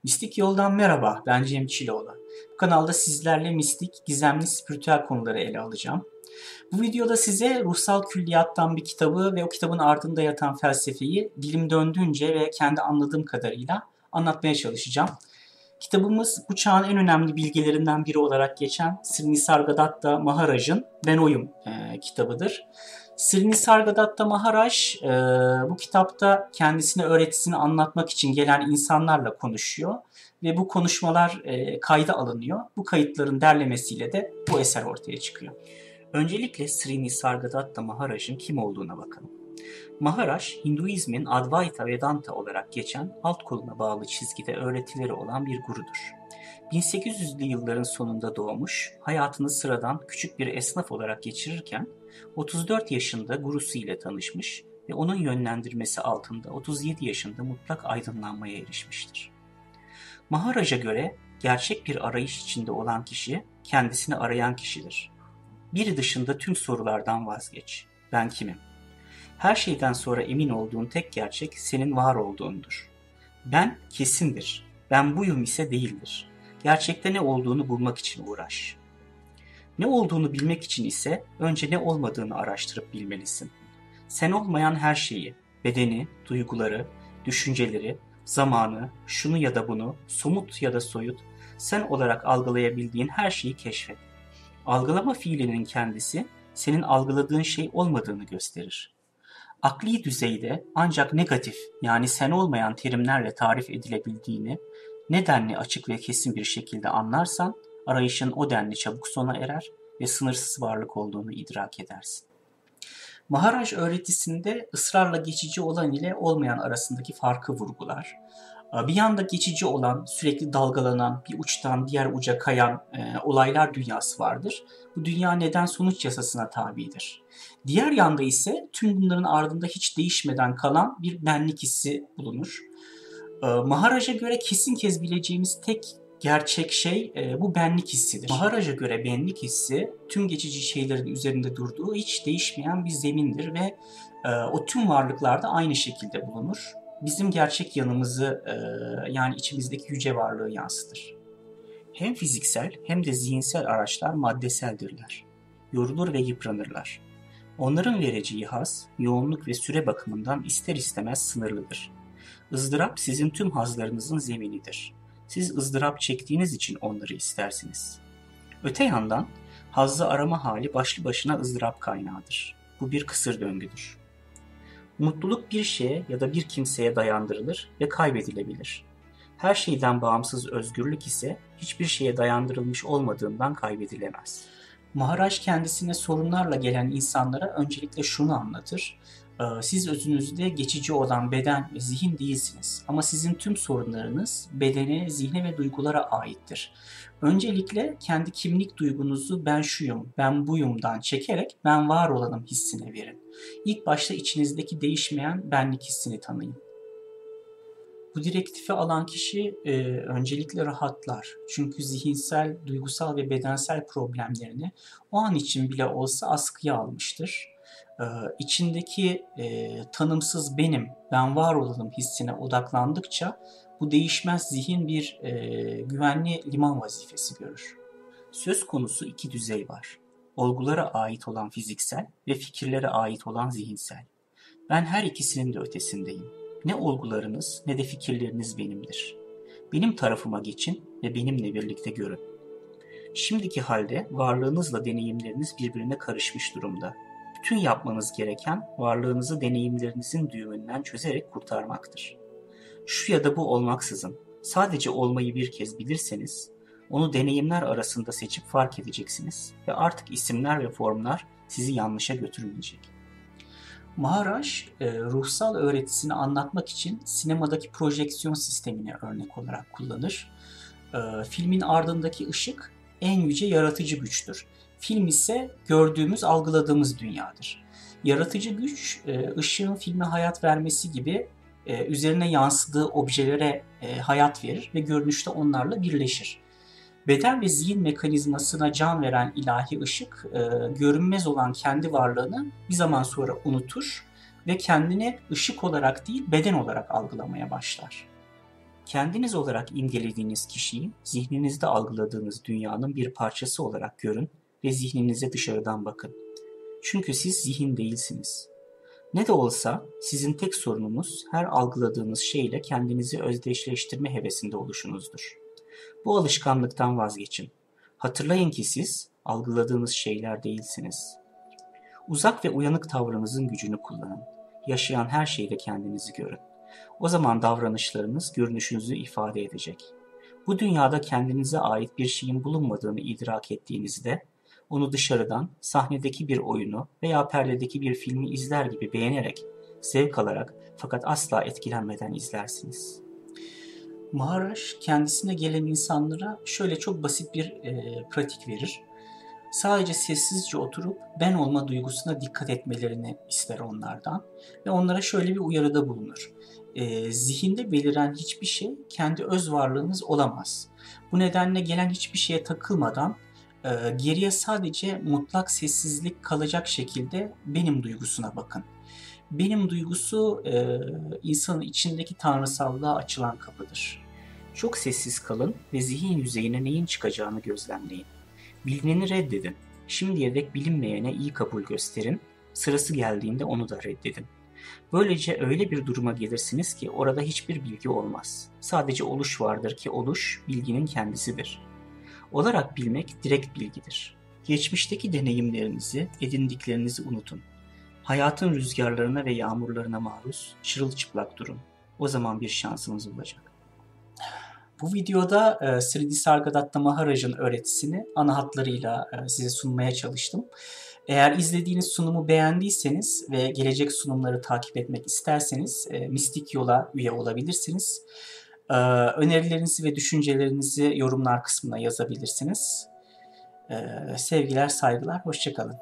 Mistik Yoldan merhaba, ben Cem Çiloğlu. Bu kanalda sizlerle mistik, gizemli, spiritüel konuları ele alacağım. Bu videoda size Ruhsal Külliyat'tan bir kitabı ve o kitabın ardında yatan felsefeyi dilim döndüğünce ve kendi anladığım kadarıyla anlatmaya çalışacağım. Kitabımız bu çağın en önemli bilgilerinden biri olarak geçen Sri Nisargadatta Maharaj'ın Ben Oyum kitabıdır. Sri Nisargadatta Maharaj bu kitapta kendisine öğretisini anlatmak için gelen insanlarla konuşuyor ve bu konuşmalar kayda alınıyor. Bu kayıtların derlemesiyle de bu eser ortaya çıkıyor. Öncelikle Sri Nisargadatta Maharaj'ın kim olduğuna bakalım. Maharaj, Hinduizmin Advaita Vedanta olarak geçen alt koluna bağlı çizgide öğretileri olan bir gurudur. 1800'lü yılların sonunda doğmuş, hayatını sıradan küçük bir esnaf olarak geçirirken 34 yaşında gurusu ile tanışmış ve onun yönlendirmesi altında 37 yaşında mutlak aydınlanmaya erişmiştir. Maharaj'a göre gerçek bir arayış içinde olan kişi kendisini arayan kişidir. Biri dışında tüm sorulardan vazgeç. Ben kimim? Her şeyden sonra emin olduğun tek gerçek senin var olduğundur. Ben kesindir. Ben buyum ise değildir. Gerçekte ne olduğunu bulmak için uğraş. Ne olduğunu bilmek için ise önce ne olmadığını araştırıp bilmelisin. Sen olmayan her şeyi, bedeni, duyguları, düşünceleri, zamanı, şunu ya da bunu, somut ya da soyut, sen olarak algılayabildiğin her şeyi keşfet. Algılama fiilinin kendisi senin algıladığın şey olmadığını gösterir. Akli düzeyde ancak negatif yani sen olmayan terimlerle tarif edilebildiğini nedenli açık ve kesin bir şekilde anlarsan arayışın o denli çabuk sona erer ve sınırsız varlık olduğunu idrak edersin. Maharaj öğretisinde ısrarla geçici olan ile olmayan arasındaki farkı vurgular. Bir yanda geçici olan, sürekli dalgalanan, bir uçtan diğer uca kayan olaylar dünyası vardır. Bu dünya neden sonuç yasasına tabidir. Diğer yanda ise tüm bunların ardında hiç değişmeden kalan bir benlik hissi bulunur. Maharaj'a göre kesin kez bileceğimiz tek gerçek şey bu benlik hissidir. Maharaj'a göre benlik hissi tüm geçici şeylerin üzerinde durduğu hiç değişmeyen bir zemindir ve o tüm varlıklarda aynı şekilde bulunur. Bizim gerçek yanımızı yani içimizdeki yüce varlığı yansıtır. Hem fiziksel hem de zihinsel araçlar maddeseldirler. Yorulur ve yıpranırlar. Onların vereceği haz, yoğunluk ve süre bakımından ister istemez sınırlıdır. Izdırap sizin tüm hazlarınızın zeminidir. Siz ızdırap çektiğiniz için onları istersiniz. Öte yandan hazzı arama hali başlı başına ızdırap kaynağıdır. Bu bir kısır döngüdür. Mutluluk bir şeye ya da bir kimseye dayandırılır ve kaybedilebilir. Her şeyden bağımsız özgürlük ise hiçbir şeye dayandırılmış olmadığından kaybedilemez. Maharaj kendisine sorunlarla gelen insanlara öncelikle şunu anlatır. Siz özünüzde geçici olan beden ve zihin değilsiniz. Ama sizin tüm sorunlarınız bedene, zihne ve duygulara aittir. Öncelikle kendi kimlik duygunuzu ben şuyum, ben buyumdan çekerek ben var olanım hissine verin. İlk başta içinizdeki değişmeyen benlik hissini tanıyın. Bu direktifi alan kişi öncelikle rahatlar. Çünkü zihinsel, duygusal ve bedensel problemlerini o an için bile olsa askıya almıştır. İçindeki tanımsız benim, ben var olalım hissine odaklandıkça bu değişmez zihin bir güvenli liman vazifesi görür. Söz konusu iki düzey var. Olgulara ait olan fiziksel ve fikirlere ait olan zihinsel. Ben her ikisinin de ötesindeyim. Ne olgularınız ne de fikirleriniz benimdir. Benim tarafıma geçin ve benimle birlikte görün. Şimdiki halde varlığınızla deneyimleriniz birbirine karışmış durumda. Bütün yapmanız gereken varlığınızı deneyimlerinizin düğümünden çözerek kurtarmaktır. Şu ya da bu olmaksızın sadece olmayı bir kez bilirseniz onu deneyimler arasında seçip fark edeceksiniz ve artık isimler ve formlar sizi yanlışa götürmeyecek. Maharaj, ruhsal öğretisini anlatmak için sinemadaki projeksiyon sistemini örnek olarak kullanır. Filmin ardındaki ışık en yüce yaratıcı güçtür. Film ise gördüğümüz, algıladığımız dünyadır. Yaratıcı güç, ışığın filme hayat vermesi gibi üzerine yansıdığı objelere hayat verir ve görünüşte onlarla birleşir. Beden ve zihin mekanizmasına can veren ilahi ışık, görünmez olan kendi varlığını bir zaman sonra unutur ve kendini ışık olarak değil beden olarak algılamaya başlar. Kendiniz olarak imgelediğiniz kişiyi zihninizde algıladığınız dünyanın bir parçası olarak görün ve zihninize dışarıdan bakın. Çünkü siz zihin değilsiniz. Ne de olsa sizin tek sorununuz her algıladığınız şeyle kendinizi özdeşleştirme hevesinde oluşunuzdur. Bu alışkanlıktan vazgeçin. Hatırlayın ki siz algıladığınız şeyler değilsiniz. Uzak ve uyanık tavrınızın gücünü kullanın. Yaşayan her şeyde kendinizi görün. O zaman davranışlarınız görünüşünüzü ifade edecek. Bu dünyada kendinize ait bir şeyin bulunmadığını idrak ettiğinizde, onu dışarıdan sahnedeki bir oyunu veya perdedeki bir filmi izler gibi beğenerek, zevk alarak fakat asla etkilenmeden izlersiniz. Maharaj kendisine gelen insanlara şöyle çok basit bir pratik verir. Sadece sessizce oturup ben olma duygusuna dikkat etmelerini ister onlardan ve onlara şöyle bir uyarıda bulunur. Zihinde beliren hiçbir şey kendi öz varlığınız olamaz. Bu nedenle gelen hiçbir şeye takılmadan geriye sadece mutlak sessizlik kalacak şekilde benim duygusuna bakın. Benim duygusu insanın içindeki tanrısallığa açılan kapıdır. Çok sessiz kalın ve zihin yüzeyine neyin çıkacağını gözlemleyin. Bilineni reddedin. Şimdiye dek bilinmeyene iyi kabul gösterin. Sırası geldiğinde onu da reddedin. Böylece öyle bir duruma gelirsiniz ki orada hiçbir bilgi olmaz. Sadece oluş vardır ki oluş bilginin kendisidir. Olarak bilmek direkt bilgidir. Geçmişteki deneyimlerinizi, edindiklerinizi unutun. Hayatın rüzgarlarına ve yağmurlarına maruz, çırılçıplak durun. O zaman bir şansınız olacak. Bu videoda Sri Nisargadatta Maharaj'ın öğretisini ana hatlarıyla size sunmaya çalıştım. Eğer izlediğiniz sunumu beğendiyseniz ve gelecek sunumları takip etmek isterseniz Mistik Yol'a üye olabilirsiniz. Önerilerinizi ve düşüncelerinizi yorumlar kısmına yazabilirsiniz. Sevgiler, saygılar, hoşça kalın.